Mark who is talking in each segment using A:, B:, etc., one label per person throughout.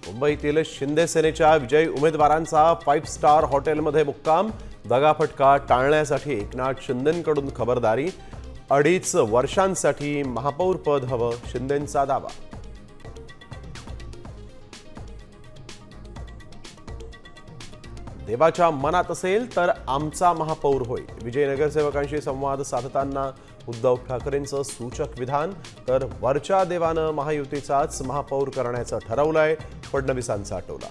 A: मुंबईतील शिंदे सेनेच्या विजयी उमेदवारांचा 5 स्टार हॉटेलमध्ये मुक्काम, दगाफटका टाळण्यासाठी एकनाथ शिंदेंकडून खबरदारी, 2.5 वर्षांसाठी महापौर पद हवं, शिंदेंचा दावा. देवाच्या मनात असेल तर आमचा महापौर होय, विजय नगरसेवकांशी संवाद साधताना उद्धव ठाकरेंचं सूचक विधान. तर वरच्या देवानं महायुतीचाच महापौर करण्याचं ठरवलंय, फडणवीसांचा टोला.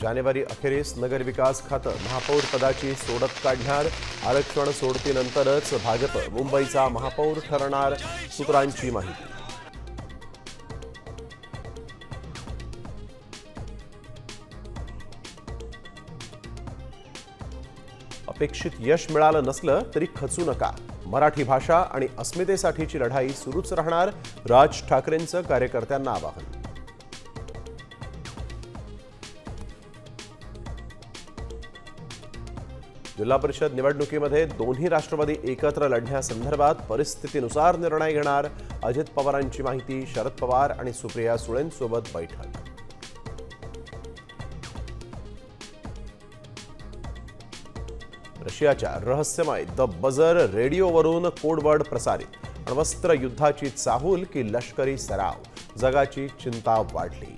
A: जानेवारी अखेरीस नगरविकास खातं महापौर पदाची सोडत काढणार, आरक्षण सोडतीनंतरच भाजप मुंबईचा महापौर ठरणार, सूत्रांची माहिती. अपेक्षित यश मिळालं नसलं तरी खचू नका, मराठी भाषा आणि अस्मितेसाठीची लढाई सुरूच राहणार, राज ठाकरेंचं कार्यकर्त्यांना आवाहन. जिल्हा परिषद निवडणुकीमध्ये दोन्ही राष्ट्रवादी एकत्र लढण्यासंदर्भात परिस्थितीनुसार निर्णय घेणार, अजित पवारांची माहिती. शरद पवार आणि सुप्रिया सुळेंसोबत बैठक. रशियाच्या रहस्यमय द बझर रेडिओवरून कोडवर्ड प्रसारित, अण्वस्त्र युद्धाची चाहूल की लष्करी सराव, जगाची चिंता वाढली.